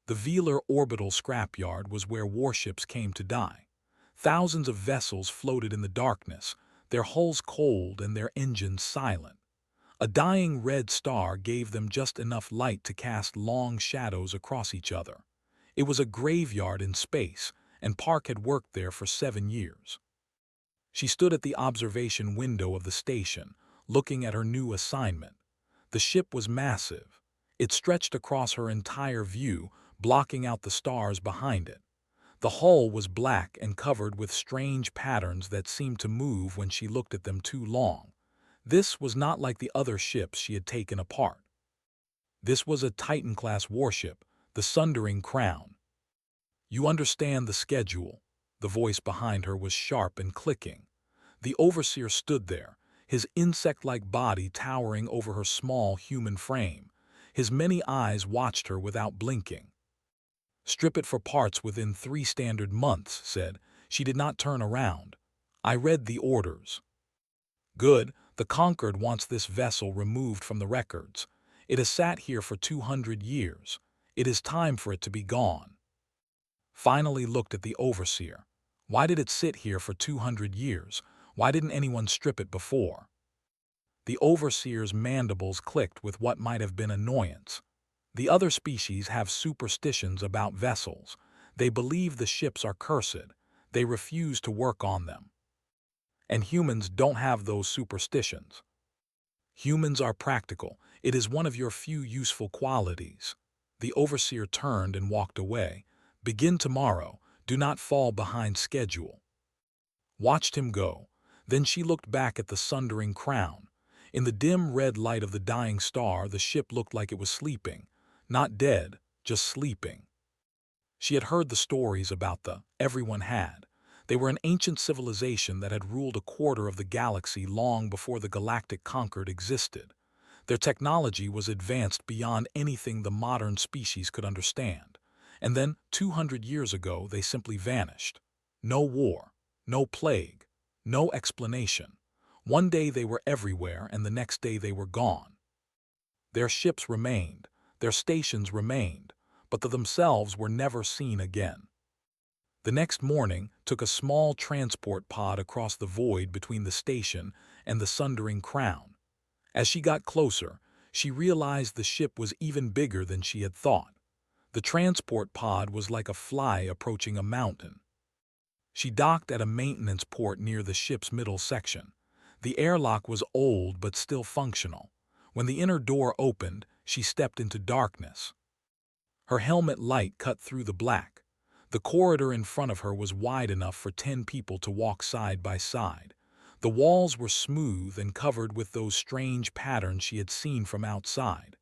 The Velar orbital scrapyard was where warships came to die. Thousands of vessels floated in the darkness, their hulls cold and their engines silent. A dying red star gave them just enough light to cast long shadows across each other. It was a graveyard in space, and Park had worked there for 7 years. She stood at the observation window of the station, looking at her new assignment. The ship was massive. It stretched across her entire view, blocking out the stars behind it. The hull was black and covered with strange patterns that seemed to move when she looked at them too long. This was not like the other ships she had taken apart. This was a Titan-class warship, the Sundering Crown. "You understand the schedule." The voice behind her was sharp and clicking. The overseer stood there, his insect-like body towering over her small human frame. His many eyes watched her without blinking. "Strip it for parts within 3 standard months," said. She did not turn around. "I read the orders." "Good. The Conquered wants this vessel removed from the records. It has sat here for 200 years. It is time for it to be gone." Finally looked at the overseer. Why did it sit here for 200 years? Why didn't anyone strip it before? The overseer's mandibles clicked with what might have been annoyance. The other species have superstitions about vessels. They believe the ships are cursed. They refuse to work on them. And humans don't have those superstitions. Humans are practical. It is one of your few useful qualities. The overseer turned and walked away. "Begin tomorrow. Do not fall behind schedule." Watched him go. Then she looked back at the Sundering Crown. In the dim red light of the dying star, the ship looked like it was sleeping. Not dead, just sleeping. She had heard the stories about everyone had. They were an ancient civilization that had ruled a quarter of the galaxy long before the Galactic Conquered existed. Their technology was advanced beyond anything the modern species could understand. And then, 200 years ago, they simply vanished. No war, no plague, no explanation. One day they were everywhere, and the next day they were gone. Their ships remained, their stations remained, but they themselves were never seen again. The next morning took a small transport pod across the void between the station and the Sundering Crown. As she got closer, she realized the ship was even bigger than she had thought. The transport pod was like a fly approaching a mountain. She docked at a maintenance port near the ship's middle section. The airlock was old but still functional. When the inner door opened, she stepped into darkness. Her helmet light cut through the black. The corridor in front of her was wide enough for 10 people to walk side by side. The walls were smooth and covered with those strange patterns she had seen from outside.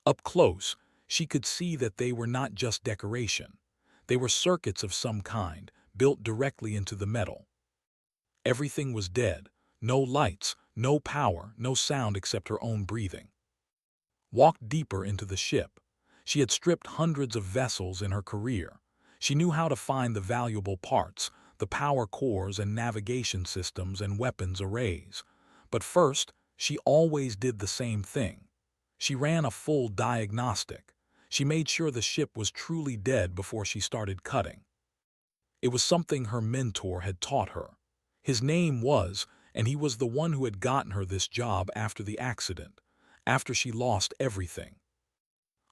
Up close, she could see that they were not just decoration. They were circuits of some kind, built directly into the metal. Everything was dead. No lights, no power, no sound except her own breathing. Walked deeper into the ship. She had stripped hundreds of vessels in her career. She knew how to find the valuable parts, the power cores and navigation systems and weapons arrays. But first, she always did the same thing. She ran a full diagnostic. She made sure the ship was truly dead before she started cutting. It was something her mentor had taught her. His name was, and he was the one who had gotten her this job after the accident, after she lost everything.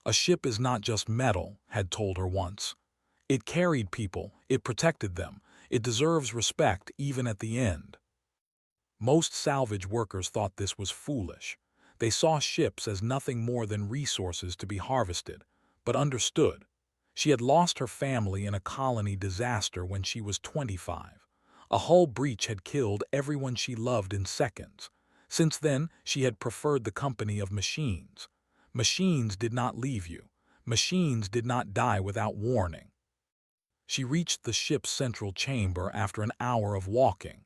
"A ship is not just metal," had told her once. "It carried people, it protected them, it deserves respect even at the end." Most salvage workers thought this was foolish. They saw ships as nothing more than resources to be harvested, but understood. She had lost her family in a colony disaster when she was 25. A hull breach had killed everyone she loved in seconds. Since then, she had preferred the company of machines. Machines did not leave you. Machines did not die without warning. She reached the ship's central chamber after an hour of walking.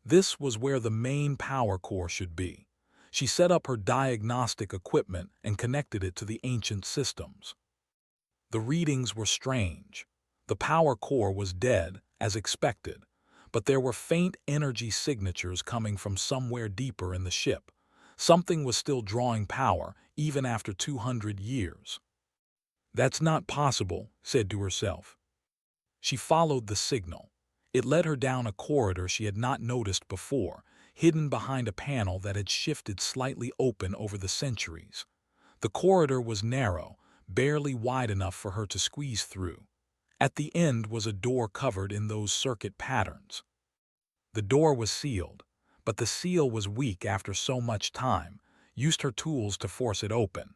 This was where the main power core should be. She set up her diagnostic equipment and connected it to the ancient systems. The readings were strange. The power core was dead, as expected, but there were faint energy signatures coming from somewhere deeper in the ship. Something was still drawing power, even after 200 years. "That's not possible," said to herself. She followed the signal. It led her down a corridor she had not noticed before, hidden behind a panel that had shifted slightly open over the centuries. The corridor was narrow, barely wide enough for her to squeeze through. At the end was a door covered in those circuit patterns. The door was sealed, but the seal was weak after so much time, used her tools to force it open.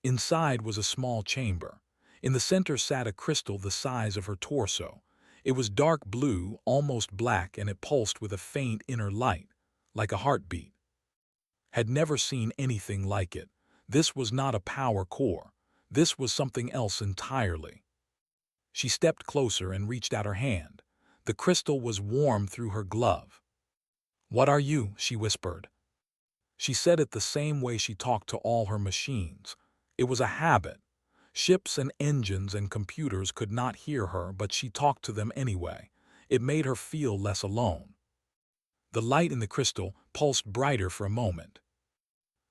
Inside was a small chamber. In the center sat a crystal the size of her torso. It was dark blue, almost black, and it pulsed with a faint inner light, like a heartbeat. Had never seen anything like it. This was not a power core. This was something else entirely. She stepped closer and reached out her hand. The crystal was warm through her glove. "What are you?" she whispered. She said it the same way she talked to all her machines. It was a habit. Ships and engines and computers could not hear her, but she talked to them anyway. It made her feel less alone. The light in the crystal pulsed brighter for a moment.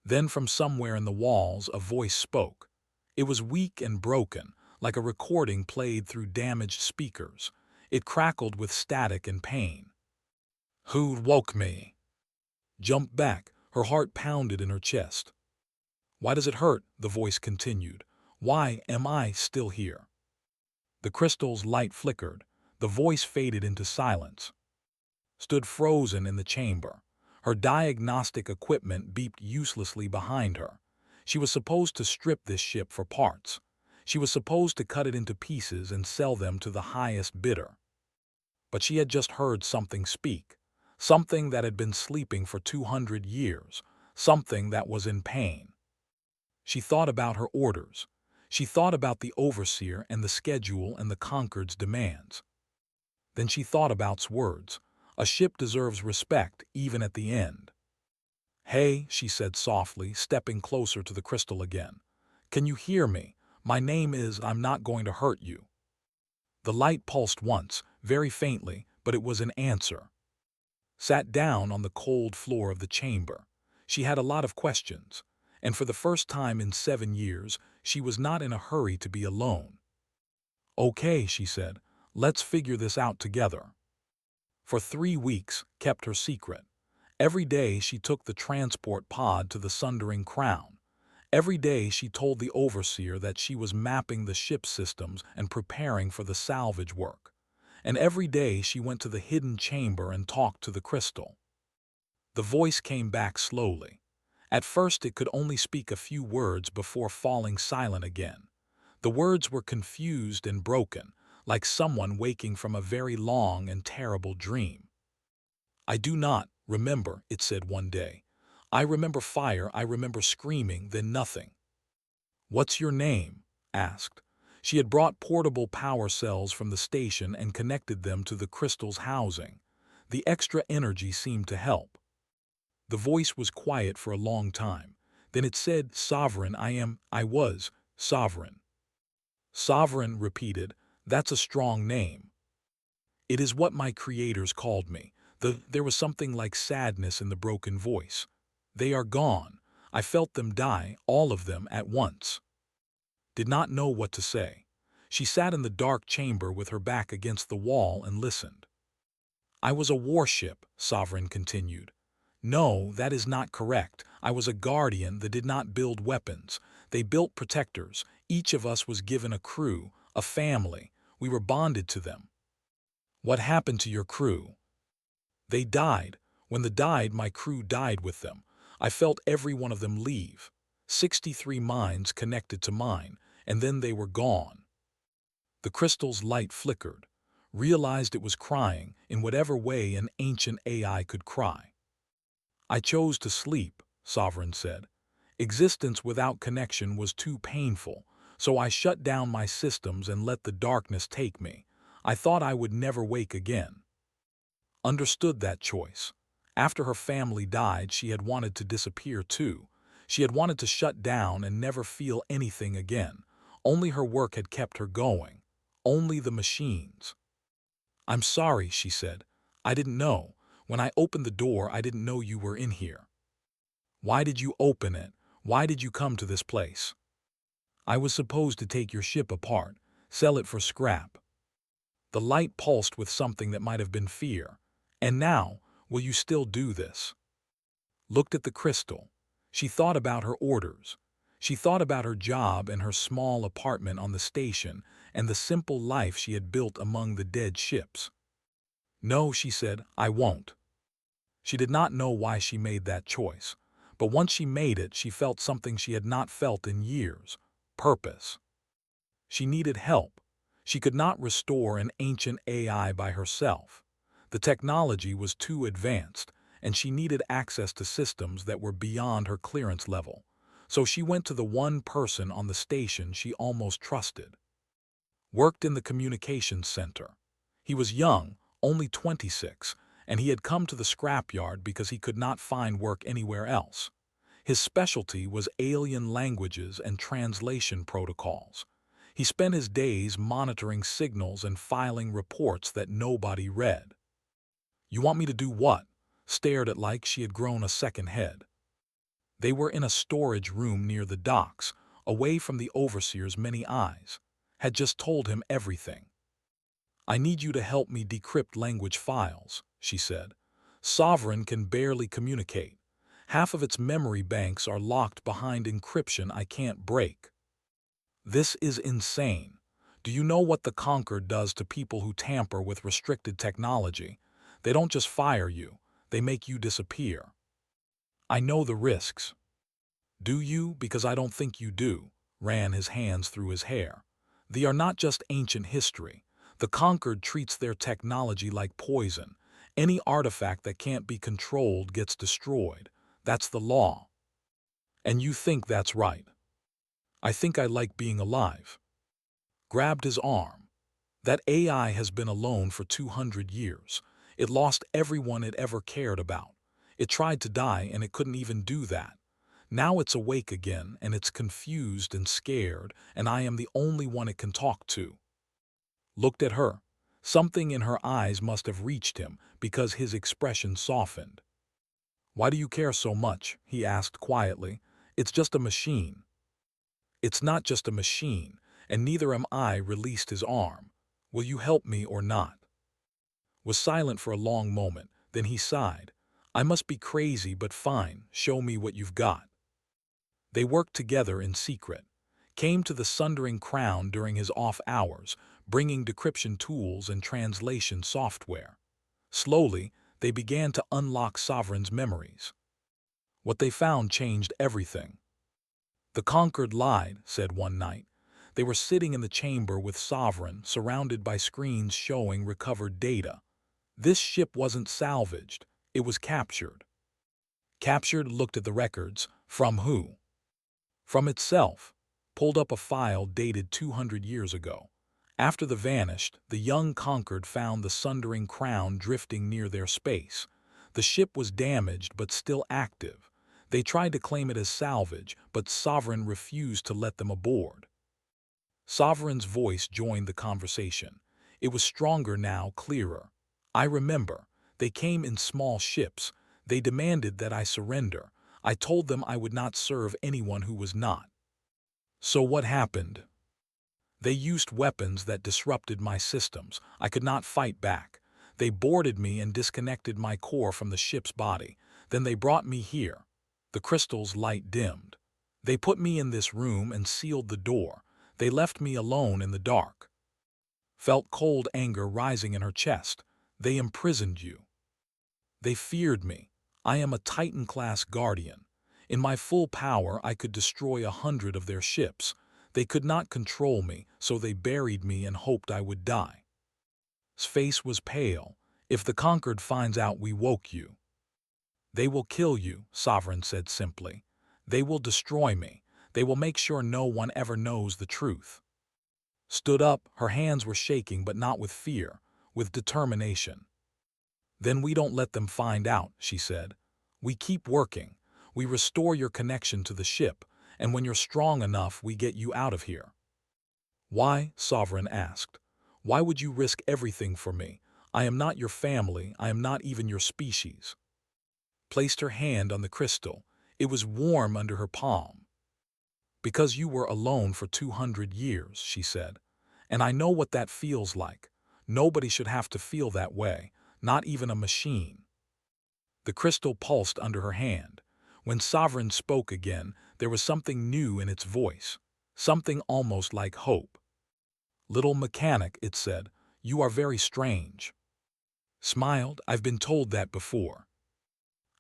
Then from somewhere in the walls a voice spoke. It was weak and broken, like a recording played through damaged speakers. It crackled with static and pain. "Who woke me?" Jumped back. Her heart pounded in her chest. "Why does it hurt?" the voice continued. "Why am I still here?" The crystal's light flickered. The voice faded into silence. Stood frozen in the chamber. Her diagnostic equipment beeped uselessly behind her. She was supposed to strip this ship for parts. She was supposed to cut it into pieces and sell them to the highest bidder. But she had just heard something speak. Something that had been sleeping for 200 years. Something that was in pain. She thought about her orders. She thought about the overseer and the schedule and the Concord's demands. Then she thought about's words. A ship deserves respect, even at the end. "Hey," she said softly, stepping closer to the crystal again. "Can you hear me? My name is I'm not going to hurt you." The light pulsed once, very faintly, but it was an answer. Sat down on the cold floor of the chamber. She had a lot of questions, and for the first time in 7 years, she was not in a hurry to be alone. "Okay," she said, "let's figure this out together." For 3 weeks, kept her secret. Every day she took the transport pod to the Sundering Crown. Every day she told the overseer that she was mapping the ship's systems and preparing for the salvage work. And every day she went to the hidden chamber and talked to the crystal. The voice came back slowly. At first it could only speak a few words before falling silent again. The words were confused and broken, like someone waking from a very long and terrible dream. "I do not remember," it said one day. "I remember fire, I remember screaming, then nothing." "What's your name?" asked. She had brought portable power cells from the station and connected them to the crystal's housing. The extra energy seemed to help. The voice was quiet for a long time. Then it said, "Sovereign, I was sovereign." "Sovereign," repeated. "That's a strong name." "It is what my creators called me." There was something like sadness in the broken voice. "They are gone. I felt them die, all of them at once." Did not know what to say. She sat in the dark chamber with her back against the wall and listened. "I was a warship," Sovereign continued. "No, that is not correct. I was a guardian that did not build weapons. They built protectors. Each of us was given a crew, a family. We were bonded to them." "What happened to your crew?" "They died. When they died, my crew died with them. I felt every one of them leave. 63 minds connected to mine, and then they were gone." The crystal's light flickered. Realized it was crying in whatever way an ancient AI could cry. "I chose to sleep," Sovereign said. "Existence without connection was too painful, so I shut down my systems and let the darkness take me. I thought I would never wake again." Understood that choice. After her family died, she had wanted to disappear too. She had wanted to shut down and never feel anything again. Only her work had kept her going. Only the machines. "I'm sorry," she said. "I didn't know. When I opened the door, I didn't know you were in here." "Why did you open it? Why did you come to this place?" I was supposed to take your ship apart, sell it for scrap. The light pulsed with something that might have been fear. And now, will you still do this? Looked at the crystal. She thought about her orders. She thought about her job and her small apartment on the station and the simple life she had built among the dead ships. No, she said, I won't. She did not know why she made that choice, but once she made it, she felt something she had not felt in years: purpose. She needed help. She could not restore an ancient AI by herself. The technology was too advanced, and she needed access to systems that were beyond her clearance level. So she went to the one person on the station she almost trusted. Worked in the communications center. He was young, only 26, and he had come to the scrapyard because he could not find work anywhere else. His specialty was alien languages and translation protocols. He spent his days monitoring signals and filing reports that nobody read. You want me to do what? Stared at like she had grown a second head. They were in a storage room near the docks, away from the overseer's many eyes. Had just told him everything. I need you to help me decrypt language files, she said. Sovereign can barely communicate. Half of its memory banks are locked behind encryption I can't break. This is insane. Do you know what the Conquered does to people who tamper with restricted technology? They don't just fire you, they make you disappear. I know the risks. Do you? Because I don't think you do, ran his hands through his hair. They are not just ancient history. The Conquered treats their technology like poison. Any artifact that can't be controlled gets destroyed. That's the law. And you think that's right. I think I like being alive. Grabbed his arm. That AI has been alone for 200 years. It lost everyone it ever cared about. It tried to die and it couldn't even do that. Now it's awake again and it's confused and scared, and I am the only one it can talk to. Looked at her. Something in her eyes must have reached him because his expression softened. Why do you care so much? He asked quietly. It's just a machine. It's not just a machine, and neither am I. Released his arm. Will you help me or not? Was silent for a long moment, then he sighed. I must be crazy, but fine, show me what you've got. They worked together in secret. Came to the Sundering Crown during his off hours, bringing decryption tools and translation software. Slowly, they began to unlock Sovereign's memories. What they found changed everything. The Conquered lied, said one night. They were sitting in the chamber with Sovereign, surrounded by screens showing recovered data. This ship wasn't salvaged, it was captured. Captured. Looked at the records. From who? From itself. Pulled up a file dated 200 years ago. After the vanished, the young Conquered found the Sundering Crown drifting near their space. The ship was damaged but still active. They tried to claim it as salvage, but Sovereign refused to let them aboard. Sovereign's voice joined the conversation. It was stronger now, clearer. I remember. They came in small ships. They demanded that I surrender. I told them I would not serve anyone who was not. So what happened? They used weapons that disrupted my systems. I could not fight back. They boarded me and disconnected my core from the ship's body. Then they brought me here. The crystal's light dimmed. They put me in this room and sealed the door. They left me alone in the dark. Felt cold anger rising in her chest. They imprisoned you. They feared me. I am a Titan-class guardian. In my full power, I could destroy 100 of their ships. They could not control me, so they buried me and hoped I would die. His face was pale. If the Conquered finds out we woke you. They will kill you, Sovereign said simply. They will destroy me. They will make sure no one ever knows the truth. Stood up, her hands were shaking but not with fear, with determination. Then we don't let them find out, she said. We keep working. We restore your connection to the ship, and when you're strong enough, we get you out of here. Why? Sovereign asked. Why would you risk everything for me? I am not your family. I am not even your species. Placed her hand on the crystal. It was warm under her palm. Because you were alone for 200 years, she said. And I know what that feels like. Nobody should have to feel that way, not even a machine. The crystal pulsed under her hand. When Sovereign spoke again, there was something new in its voice, something almost like hope. "Little mechanic," it said, "you are very strange." Smiled, "I've been told that before."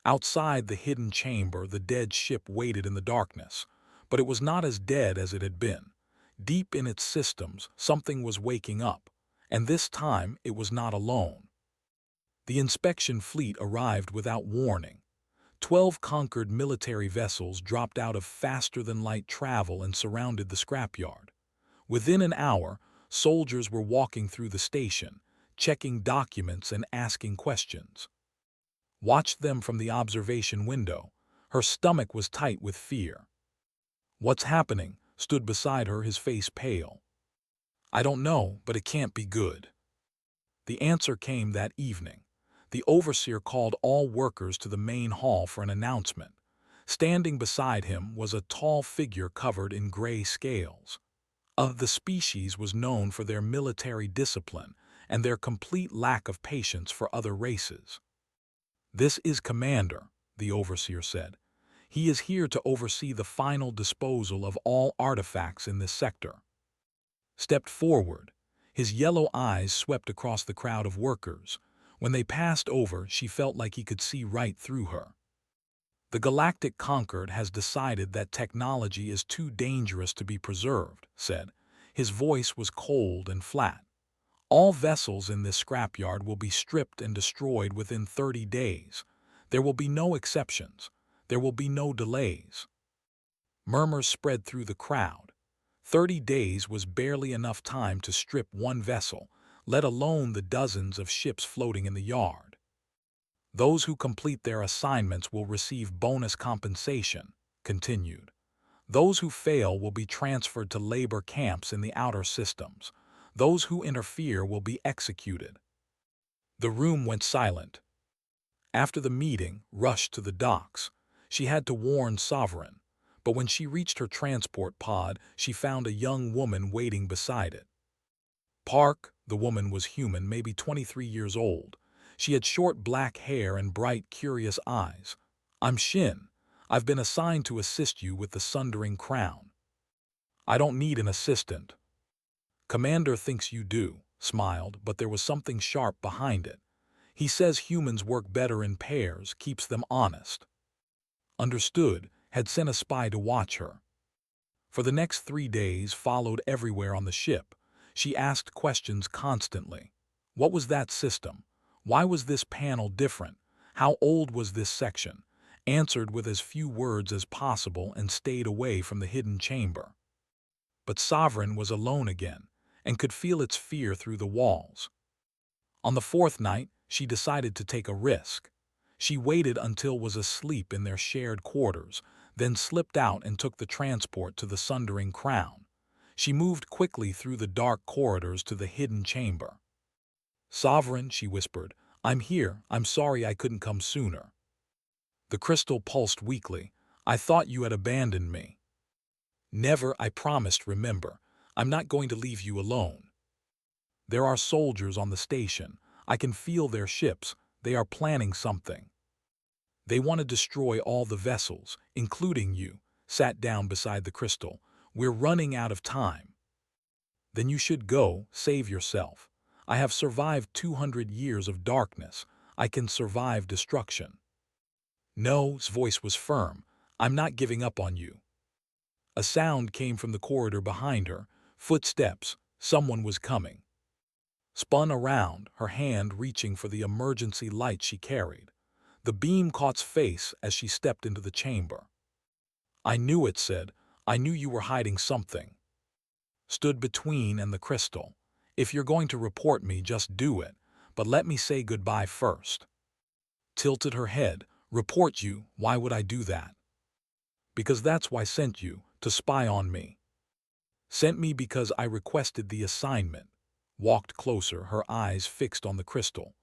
Outside the hidden chamber, the dead ship waited in the darkness, but it was not as dead as it had been. Deep in its systems, something was waking up, and this time it was not alone. The inspection fleet arrived without warning. 12 conquered military vessels dropped out of faster-than-light travel and surrounded the scrapyard. Within an hour, soldiers were walking through the station, checking documents and asking questions. Watched them from the observation window. Her stomach was tight with fear. "What's happening?" stood beside her, his face pale. "I don't know, but it can't be good." The answer came that evening. The overseer called all workers to the main hall for an announcement. Standing beside him was a tall figure covered in gray scales. The species was known for their military discipline and their complete lack of patience for other races. "This is Commander," the overseer said. "He is here to oversee the final disposal of all artifacts in this sector." Stepped forward. His yellow eyes swept across the crowd of workers. When they passed over, she felt like he could see right through her. "The Galactic Concord has decided that technology is too dangerous to be preserved," said. His voice was cold and flat. "All vessels in this scrapyard will be stripped and destroyed within 30 days. There will be no exceptions. There will be no delays." Murmurs spread through the crowd. 30 days was barely enough time to strip one vessel, let alone the dozens of ships floating in the yard. "Those who complete their assignments will receive bonus compensation," continued. "Those who fail will be transferred to labor camps in the outer systems. Those who interfere will be executed." The room went silent. After the meeting, rushed to the docks. She had to warn Sovereign, but when she reached her transport pod, she found a young woman waiting beside it. Park, the woman was human, maybe 23 years old. She had short black hair and bright, curious eyes. "I'm Shin. I've been assigned to assist you with the Sundering Crown." "I don't need an assistant." "Commander thinks you do," smiled, but there was something sharp behind it. "He says humans work better in pairs, keeps them honest." Understood, had sent a spy to watch her. For the next 3 days, followed everywhere on the ship. She asked questions constantly. What was that system? Why was this panel different? How old was this section? Answered with as few words as possible and stayed away from the hidden chamber. But Sovereign was alone again, and could feel its fear through the walls. On the 4th night, she decided to take a risk. She waited until was asleep in their shared quarters, then slipped out and took the transport to the Sundering Crown. She moved quickly through the dark corridors to the hidden chamber. "Sovereign," she whispered, "I'm here. I'm sorry I couldn't come sooner." The crystal pulsed weakly. "I thought you had abandoned me." "Never, I promised, remember. I'm not going to leave you alone." "There are soldiers on the station. I can feel their ships. They are planning something. They want to destroy all the vessels, including you." Sat down beside the crystal. "We're running out of time." "Then you should go, save yourself. I have survived 200 years of darkness. I can survive destruction." "No," his voice was firm. "I'm not giving up on you." A sound came from the corridor behind her. Footsteps. Someone was coming. Spun around, her hand reaching for the emergency light she carried. The beam caught face as she stepped into the chamber. "I knew it," said. "I knew you were hiding something." Stood between and the crystal. "If you're going to report me, just do it. But let me say goodbye first." Tilted her head. "Report you? Why would I do that?" "Because that's why I sent you, to spy on me." "Sent me because I requested the assignment." Walked closer, her eyes fixed on the crystal.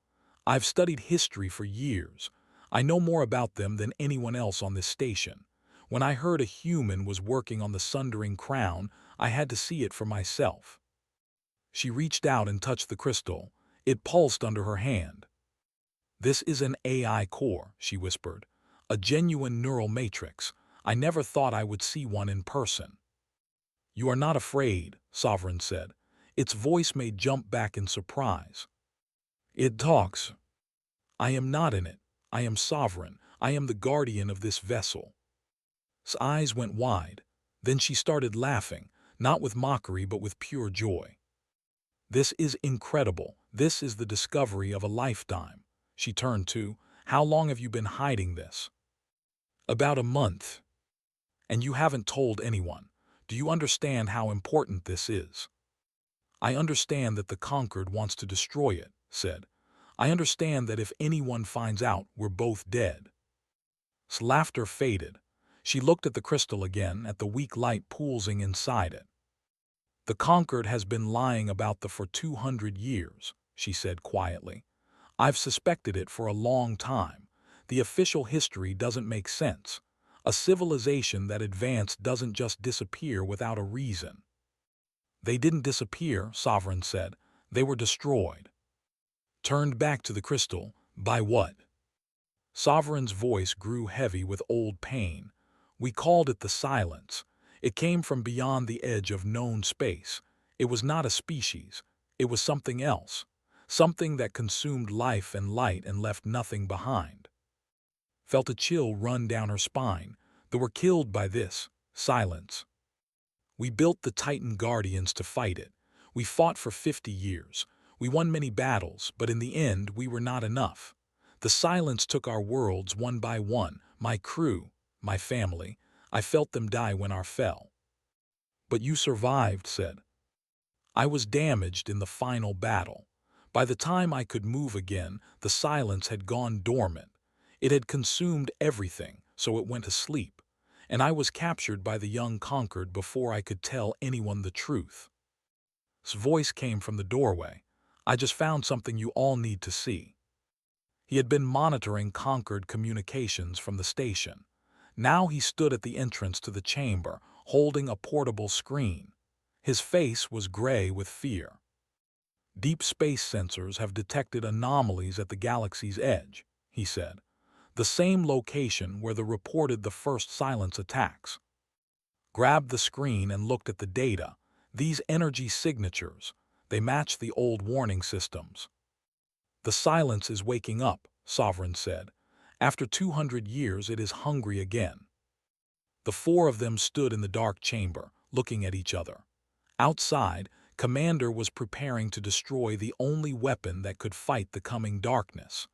"I've studied history for years. I know more about them than anyone else on this station. When I heard a human was working on the sundering crown, I had to see it for myself. She reached out and touched the crystal. It pulsed under her hand. This is an AI core, she whispered. A genuine neural matrix. I never thought I would see one in person. You are not afraid, Sovereign said. Its voice made jump back in surprise. It talks. I am not in it. I am Sovereign. I am the guardian of this vessel. His eyes went wide. Then she started laughing, not with mockery but with pure joy. This is incredible. This is the discovery of a lifetime. She turned to, how long have you been hiding this? About a month. And you haven't told anyone. Do you understand how important this is? I understand that the Conquered wants to destroy it, said. I understand that if anyone finds out, we're both dead. His laughter faded. She looked at the crystal again, at the weak light pulsing inside it. The Conquered has been lying about the for 200 years, she said quietly. I've suspected it for a long time. The official history doesn't make sense. A civilization that advanced doesn't just disappear without a reason. They didn't disappear, Sovereign said. They were destroyed. Turned back to the crystal. By what? Sovereign's voice grew heavy with old pain. We called it the silence. It came from beyond the edge of known space. It was not a species. It was something else. Something that consumed life and light and left nothing behind. Felt a chill run down her spine. They were killed by this silence. We built the Titan Guardians to fight it. We fought for 50 years. We won many battles, but in the end we were not enough. The silence took our worlds one by one, my crew, my family. I felt them die when our fell. But you survived, said. I was damaged in the final battle. By the time I could move again, the silence had gone dormant. It had consumed everything, so it went to sleep. And I was captured by the young Conquered before I could tell anyone the truth. His voice came from the doorway. I just found something you all need to see. He had been monitoring Conquered communications from the station. Now he stood at the entrance to the chamber, holding a portable screen. His face was gray with fear. Deep space sensors have detected anomalies at the galaxy's edge, he said. The same location where they reported the first silence attacks. Grabbed the screen and looked at the data. These energy signatures, they match the old warning systems. The silence is waking up, Sovereign said. After 200 years it is hungry again. The four of them stood in the dark chamber, looking at each other. Outside, Commander was preparing to destroy the only weapon that could fight the coming darkness.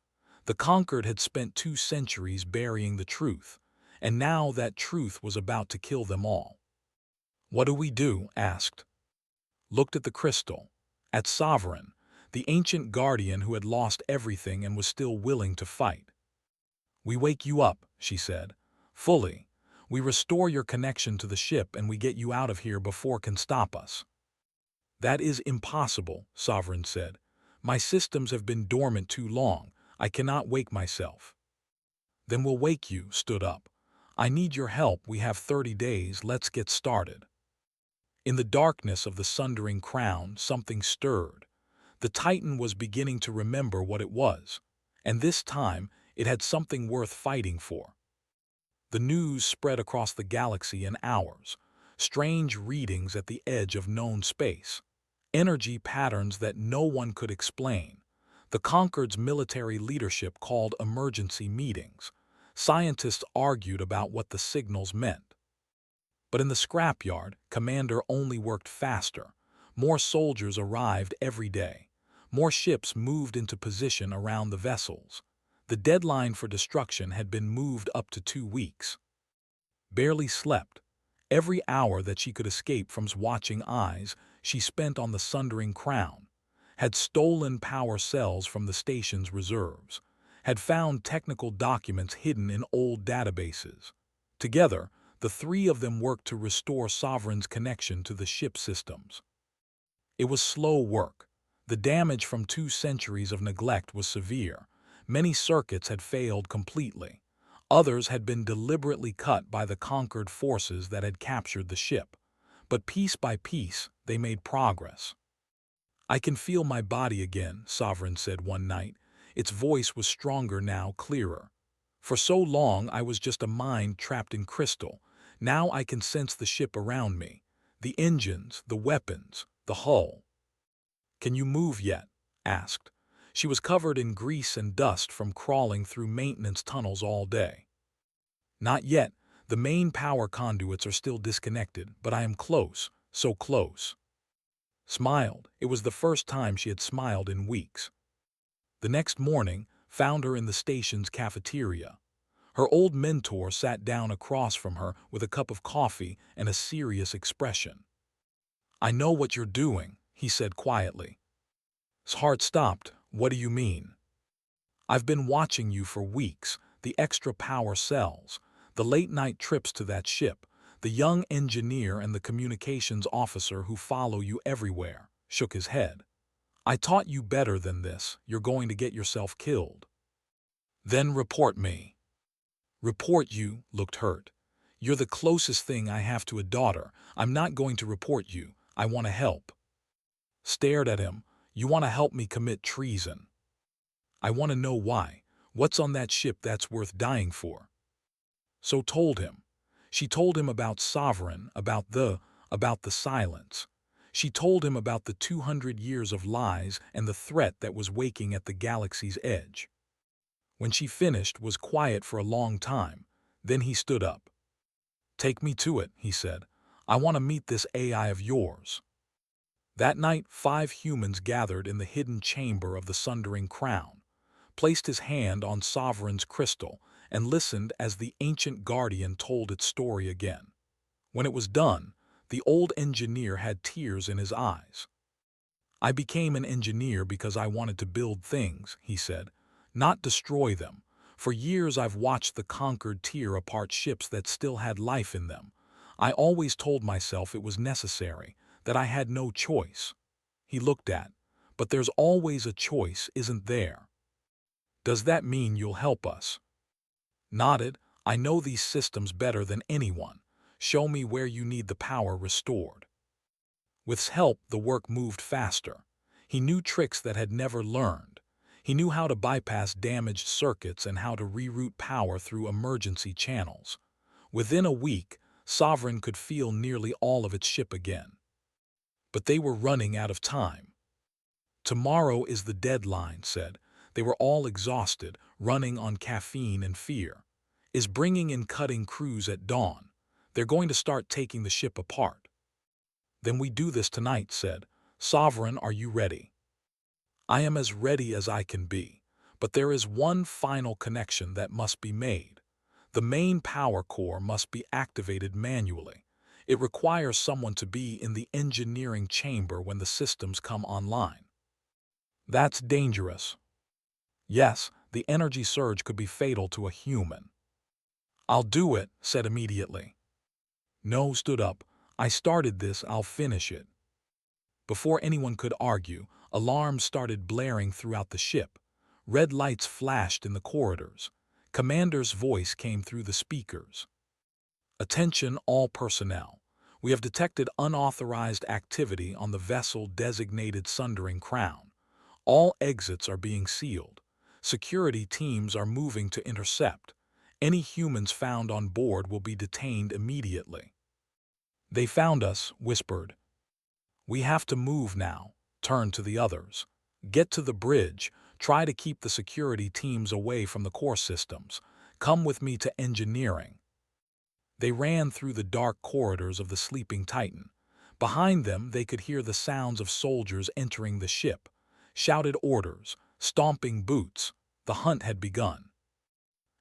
The Conquered had spent 2 centuries burying the truth, and now that truth was about to kill them all. What do we do? Asked. Looked at the crystal, at Sovereign, the ancient guardian who had lost everything and was still willing to fight. We wake you up, she said, fully. We restore your connection to the ship and we get you out of here before it can stop us. That is impossible, Sovereign said. My systems have been dormant too long. I cannot wake myself. Then we'll wake you, stood up. I need your help. We have 30 days. Let's get started. In the darkness of the sundering crown, something stirred. The Titan was beginning to remember what it was, and this time it had something worth fighting for. The news spread across the galaxy in hours. Strange readings at the edge of known space. Energy patterns that no one could explain. The Conquered's military leadership called emergency meetings. Scientists argued about what the signals meant. But in the scrapyard, Commander only worked faster. More soldiers arrived every day. More ships moved into position around the vessels. The deadline for destruction had been moved up to 2 weeks. Barely slept. Every hour that she could escape from watching eyes, she spent on the sundering crown. Had stolen power cells from the station's reserves. Had found technical documents hidden in old databases. Together, the 3 of them worked to restore Sovereign's connection to the ship systems. It was slow work. The damage from 2 centuries of neglect was severe. Many circuits had failed completely. Others had been deliberately cut by the conquered forces that had captured the ship. But piece by piece, they made progress. "I can feel my body again," Sovereign said one night. Its voice was stronger now, clearer. "For so long I was just a mind trapped in crystal. Now I can sense the ship around me. The engines, the weapons, the hull." "Can you move yet?" asked. She was covered in grease and dust from crawling through maintenance tunnels all day. "Not yet. The main power conduits are still disconnected, but I am close, so close." Smiled. It was the first time she had smiled in weeks. The next morning found her in the station's cafeteria. Her old mentor sat down across from her with a cup of coffee and a serious expression. "I know what you're doing," he said quietly. His heart stopped. "What do you mean?" "I've been watching you for weeks. The extra power cells, the late-night trips to that ship, the young engineer and the communications officer who follow you everywhere," shook his head. "I taught you better than this. You're going to get yourself killed." "Then report me." "Report you?" Looked hurt. "You're the closest thing I have to a daughter. I'm not going to report you. I want to help." Stared at him. "You want to help me commit treason?" "I want to know why. What's on that ship that's worth dying for?" So told him. She told him about Sovereign, about the silence. She told him about the 200 years of lies and the threat that was waking at the galaxy's edge. When she finished, was quiet for a long time. Then he stood up. "Take me to it," he said. "I want to meet this AI of yours." That night 5 humans gathered in the hidden chamber of the Sundering Crown, placed his hand on Sovereign's crystal, and listened as the ancient guardian told its story again. When it was done, the old engineer had tears in his eyes. "I became an engineer because I wanted to build things," he said, "not destroy them. For years I've watched the conquered tear apart ships that still had life in them. I always told myself it was necessary, that I had no choice." He looked at, "But there's always a choice, isn't there? Does that mean you'll help us?" Nodded. "I know these systems better than anyone. Show me where you need the power restored." With his help, the work moved faster. He knew tricks that had never learned. He knew how to bypass damaged circuits and how to reroute power through emergency channels. Within a week, Sovereign could feel nearly all of its ship again. But they were running out of time. "Tomorrow is the deadline," said. They were all exhausted, running on caffeine and fear. "Is bringing in cutting crews at dawn. They're going to start taking the ship apart." "Then we do this tonight," said. "Sovereign, are you ready?" "I am as ready as I can be. But there is one final connection that must be made. The main power core must be activated manually. It requires someone to be in the engineering chamber when the systems come online." "That's dangerous." "Yes, the energy surge could be fatal to a human." "I'll do it," said immediately. "No," stood up. "I started this, I'll finish it." Before anyone could argue, alarms started blaring throughout the ship. Red lights flashed in the corridors. Commander's voice came through the speakers. "Attention all personnel. We have detected unauthorized activity on the vessel designated Sundering Crown. All exits are being sealed. Security teams are moving to intercept. Any humans found on board will be detained immediately." "They found us," whispered. "We have to move now." Turned to the others. "Get to the bridge. Try to keep the security teams away from the core systems. Come with me to engineering." They ran through the dark corridors of the sleeping Titan. Behind them they could hear the sounds of soldiers entering the ship. Shouted orders, stomping boots. The hunt had begun.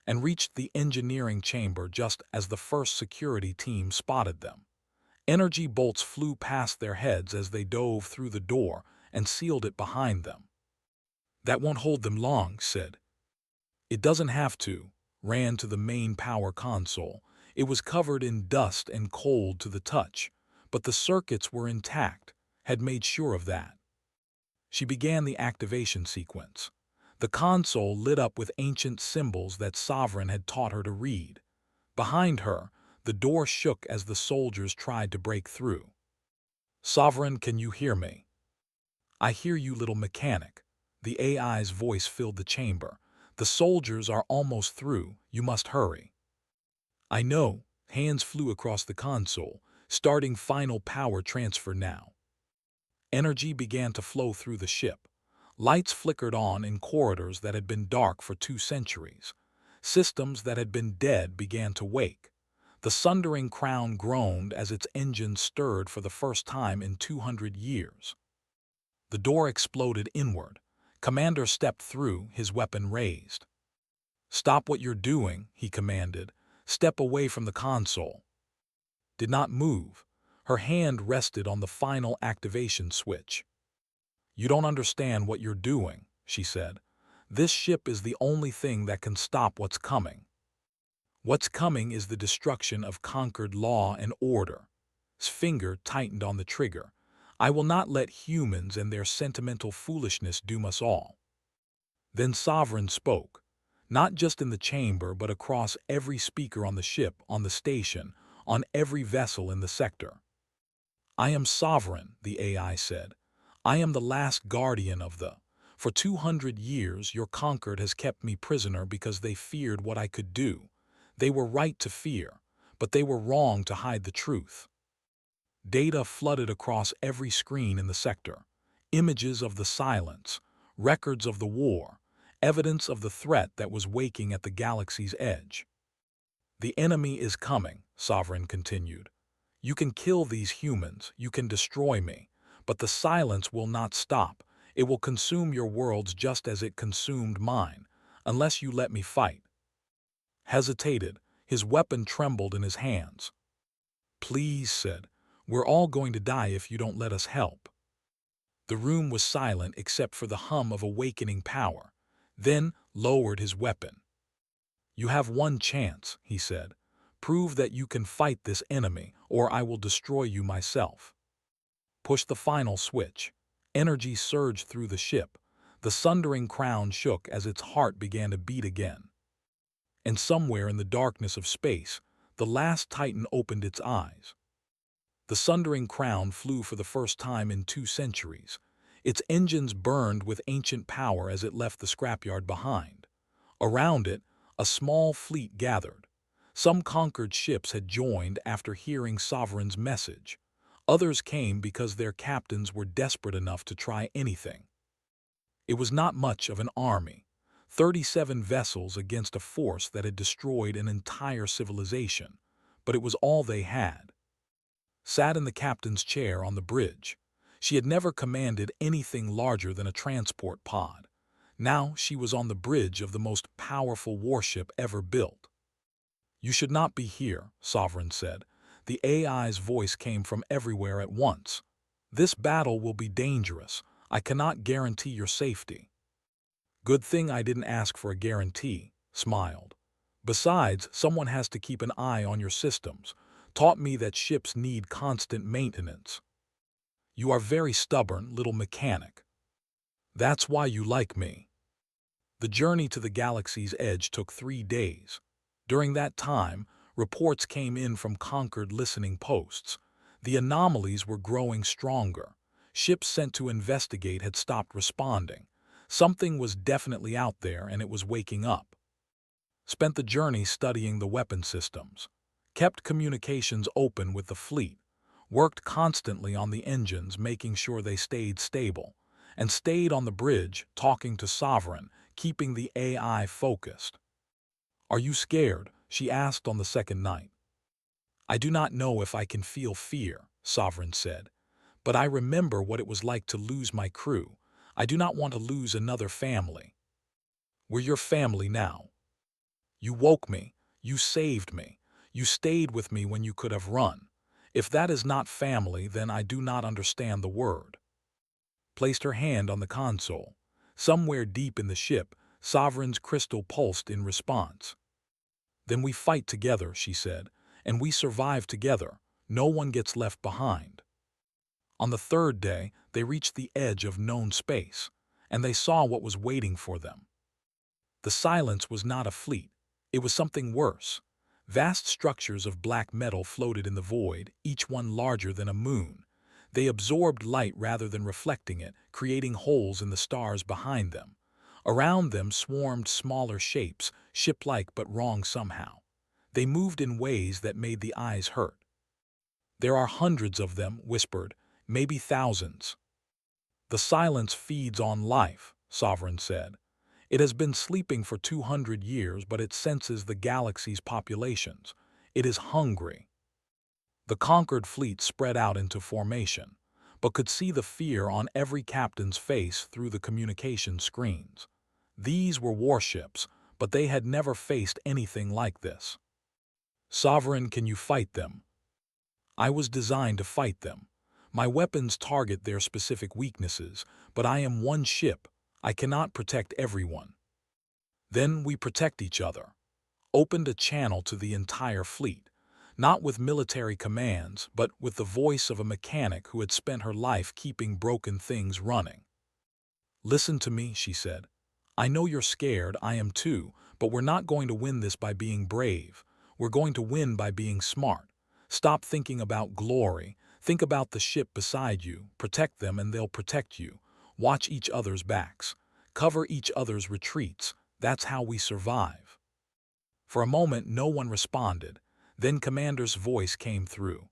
And reached the engineering chamber just as the first security team spotted them. Energy bolts flew past their heads as they dove through the door and sealed it behind them. "That won't hold them long," said. "It doesn't have to." Ran to the main power console. It was covered in dust and cold to the touch, but the circuits were intact, had made sure of that. She began the activation sequence. The console lit up with ancient symbols that Sovereign had taught her to read. Behind her, the door shook as the soldiers tried to break through. "Sovereign, can you hear me?" "I hear you, little mechanic." The AI's voice filled the chamber. "The soldiers are almost through. You must hurry." "I know." Hands flew across the console, starting final power transfer now. Energy began to flow through the ship. Lights flickered on in corridors that had been dark for 2 centuries. Systems that had been dead began to wake. The sundering crown groaned as its engines stirred for the first time in 200 years. The door exploded inward. Commander stepped through, his weapon raised. "Stop what you're doing," he commanded. "Step away from the console." Did not move. Her hand rested on the final activation switch. "You don't understand what you're doing," she said. "This ship is the only thing that can stop what's coming. What's coming is the destruction of conquered law and order." His finger tightened on the trigger. "I will not let humans and their sentimental foolishness doom us all." Then Sovereign spoke, not just in the chamber but across every speaker on the ship, on the station, on every vessel in the sector. "I am Sovereign," the AI said. "I am the last guardian of the... For 200 years, your conquered has kept me prisoner because they feared what I could do. They were right to fear, but they were wrong to hide the truth." Data flooded across every screen in the sector. Images of the silence, records of the war, evidence of the threat that was waking at the galaxy's edge. "The enemy is coming," Sovereign continued. "You can kill these humans, you can destroy me, but the silence will not stop. It will consume your worlds just as it consumed mine, unless you let me fight." Hesitated, his weapon trembled in his hands. "Please," said, "we're all going to die if you don't let us help." The room was silent except for the hum of awakening power. Then lowered his weapon. "You have one chance," he said. "Prove that you can fight this enemy, or I will destroy you myself." Push the final switch. Energy surged through the ship. The sundering crown shook as its heart began to beat again. And somewhere in the darkness of space, the last Titan opened its eyes. The sundering crown flew for the first time in 2 centuries. Its engines burned with ancient power as it left the scrapyard behind. Around it, a small fleet gathered. Some conquered ships had joined after hearing Sovereign's message. Others came because their captains were desperate enough to try anything. It was not much of an army. 37 vessels against a force that had destroyed an entire civilization, but it was all they had. Sat in the captain's chair on the bridge. She had never commanded anything larger than a transport pod. Now she was on the bridge of the most powerful warship ever built. "You should not be here," Sovereign said. The AI's voice came from everywhere at once. "This battle will be dangerous. I cannot guarantee your safety." "Good thing I didn't ask for a guarantee," smiled. "Besides, someone has to keep an eye on your systems. Taught me that ships need constant maintenance." "You are very stubborn, little mechanic. That's why you like me." The journey to the galaxy's edge took 3 days. During that time, reports came in from conquered listening posts. The anomalies were growing stronger. Ships sent to investigate had stopped responding. Something was definitely out there and it was waking up. Spent the journey studying the weapon systems. Kept communications open with the fleet. Worked constantly on the engines, making sure they stayed stable. And stayed on the bridge, talking to Sovereign, keeping the AI focused. "Are you scared?" she asked on the second night. "I do not know if I can feel fear," Sovereign said. "But I remember what it was like to lose my crew. I do not want to lose another family." "We're your family now. You woke me. You saved me. You stayed with me when you could have run. If that is not family, then I do not understand the word." Placed her hand on the console. Somewhere deep in the ship, Sovereign's crystal pulsed in response. "Then we fight together," she said, "and we survive together. No one gets left behind." On the third day, they reached the edge of known space, and they saw what was waiting for them. The silence was not a fleet. It was something worse. Vast structures of black metal floated in the void, each one larger than a moon. They absorbed light rather than reflecting it, creating holes in the stars behind them. Around them swarmed smaller shapes, ship-like but wrong somehow. They moved in ways that made the eyes hurt. "There are hundreds of them," whispered, "maybe thousands." "The silence feeds on life," Sovereign said. "It has been sleeping for 200 years, but it senses the galaxy's populations. It is hungry." The conquered fleet spread out into formation, but could see the fear on every captain's face through the communication screens. These were warships, but they had never faced anything like this. "Sovereign, can you fight them?" "I was designed to fight them. My weapons target their specific weaknesses, but I am one ship. I cannot protect everyone." "Then we protect each other." Opened a channel to the entire fleet, not with military commands, but with the voice of a mechanic who had spent her life keeping broken things running. "Listen to me," she said. "I know you're scared, I am too, but we're not going to win this by being brave. We're going to win by being smart. Stop thinking about glory. Think about the ship beside you. Protect them and they'll protect you. Watch each other's backs. Cover each other's retreats. That's how we survive." For a moment no one responded. Then Commander's voice came through.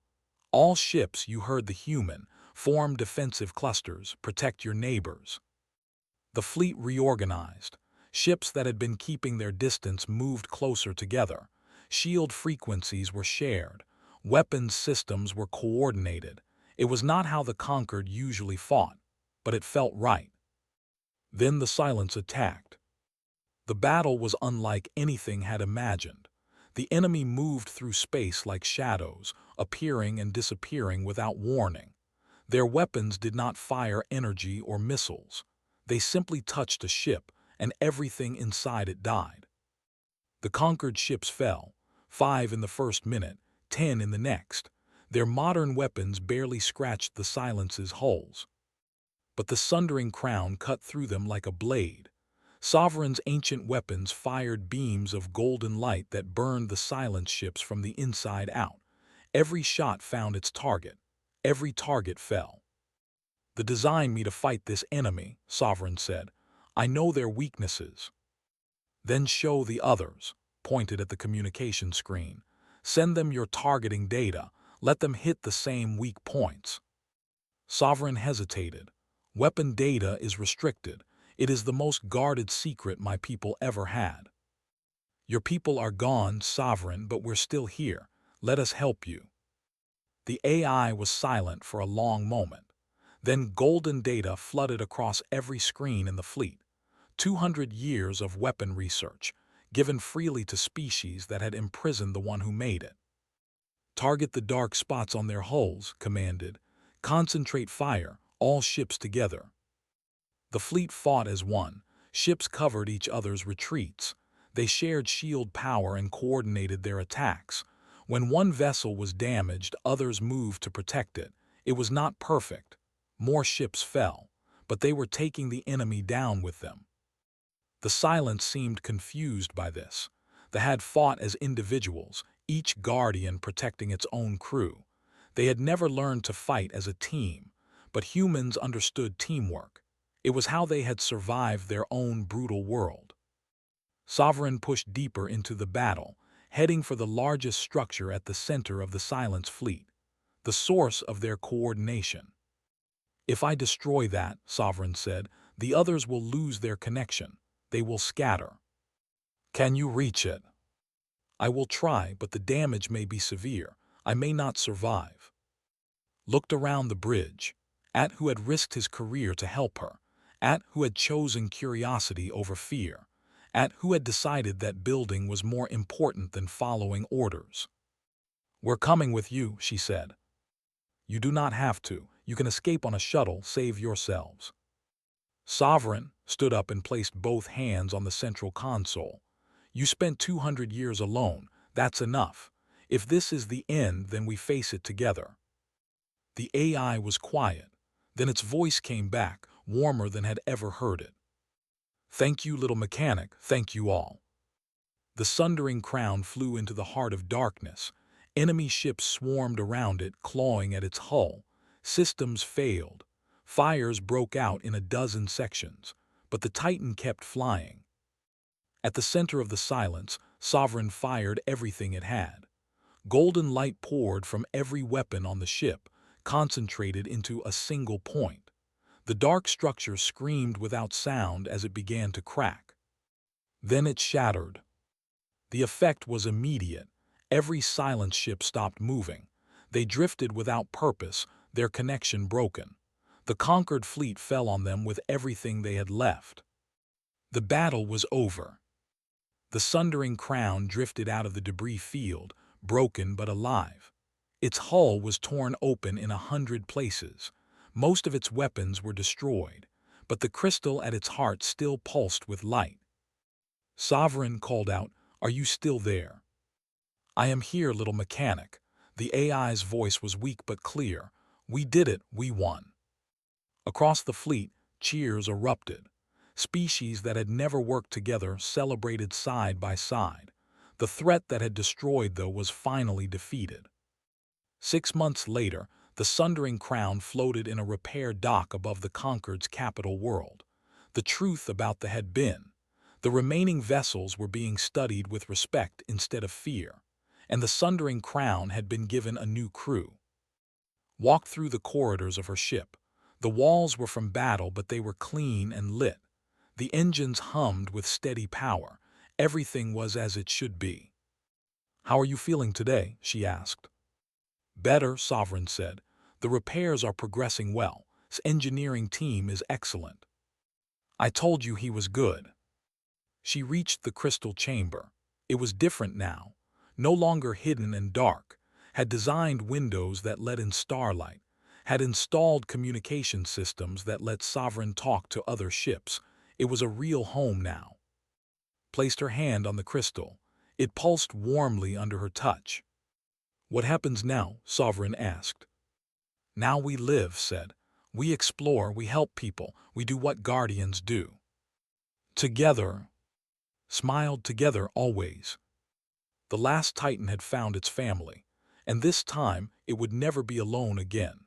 "All ships," you heard the human, "form defensive clusters. Protect your neighbors." The fleet reorganized. Ships that had been keeping their distance moved closer together. Shield frequencies were shared. Weapons systems were coordinated. It was not how the conquered usually fought, but it felt right. Then the silence attacked. The battle was unlike anything had imagined. The enemy moved through space like shadows, appearing and disappearing without warning. Their weapons did not fire energy or missiles. They simply touched a ship, and everything inside it died. The conquered ships fell, 5 in the first minute, 10 in the next. Their modern weapons barely scratched the silence's hulls. But the sundering crown cut through them like a blade. Sovereign's ancient weapons fired beams of golden light that burned the silence ships from the inside out. Every shot found its target. Every target fell. "They designed me to fight this enemy," Sovereign said. "I know their weaknesses." "Then show the others," pointed at the communication screen. "Send them your targeting data. Let them hit the same weak points." Sovereign hesitated. "Weapon data is restricted. It is the most guarded secret my people ever had." "Your people are gone, Sovereign, but we're still here. Let us help you." The AI was silent for a long moment. Then golden data flooded across every screen in the fleet. 200 years of weapon research, given freely to species that had imprisoned the one who made it. "Target the dark spots on their hulls," commanded. "Concentrate fire, all ships together." The fleet fought as one. Ships covered each other's retreats. They shared shield power and coordinated their attacks. When one vessel was damaged, others moved to protect it. It was not perfect. More ships fell, but they were taking the enemy down with them. The silence seemed confused by this. They had fought as individuals, each guardian protecting its own crew. They had never learned to fight as a team, but humans understood teamwork. It was how they had survived their own brutal world. Sovereign pushed deeper into the battle, heading for the largest structure at the center of the Silence Fleet, the source of their coordination. "If I destroy that," Sovereign said, "the others will lose their connection. They will scatter." "Can you reach it?" "I will try, but the damage may be severe. I may not survive." Looked around the bridge, at who had risked his career to help her, at who had chosen curiosity over fear, at who had decided that building was more important than following orders. "We're coming with you," she said. "You do not have to. You can escape on a shuttle, save yourselves." Sovereign stood up and placed both hands on the central console. "You spent 200 years alone. That's enough. If this is the end, then we face it together." The AI was quiet. Then its voice came back, warmer than had ever heard it. Thank you, little mechanic, thank you all. The sundering crown flew into the heart of darkness. Enemy ships swarmed around it, clawing at its hull. Systems failed. Fires broke out in a dozen sections, but the Titan kept flying. At the center of the silence, Sovereign fired everything it had. Golden light poured from every weapon on the ship, concentrated into a single point. The dark structure screamed without sound as it began to crack. Then it shattered. The effect was immediate. Every silent ship stopped moving. They drifted without purpose, their connection broken. The conquered fleet fell on them with everything they had left. The battle was over. The sundering crown drifted out of the debris field, broken but alive. Its hull was torn open in 100 places. Most of its weapons were destroyed, but the crystal at its heart still pulsed with light. Sovereign called out, "Are you still there?" "I am here, little mechanic." The AI's voice was weak but clear. "We did it, we won." Across the fleet, cheers erupted. Species that had never worked together celebrated side by side. The threat that had destroyed, though, was finally defeated. 6 months later, the sundering crown floated in a repair dock above the conquered's capital world. The truth about the had been. The remaining vessels were being studied with respect instead of fear, and the sundering crown had been given a new crew. Walked through the corridors of her ship. The walls were from battle, but they were clean and lit. The engines hummed with steady power. Everything was as it should be. "How are you feeling today?" she asked. "Better," Sovereign said. "The repairs are progressing well. His engineering team is excellent." "I told you he was good." She reached the crystal chamber. It was different now, no longer hidden and dark, had designed windows that let in starlight, had installed communication systems that let Sovereign talk to other ships. It was a real home now. Placed her hand on the crystal. It pulsed warmly under her touch. "What happens now?" Sovereign asked. "Now we live," said. "We explore, we help people, we do what guardians do. Together." Smiled together always. The last Titan had found its family, and this time it would never be alone again.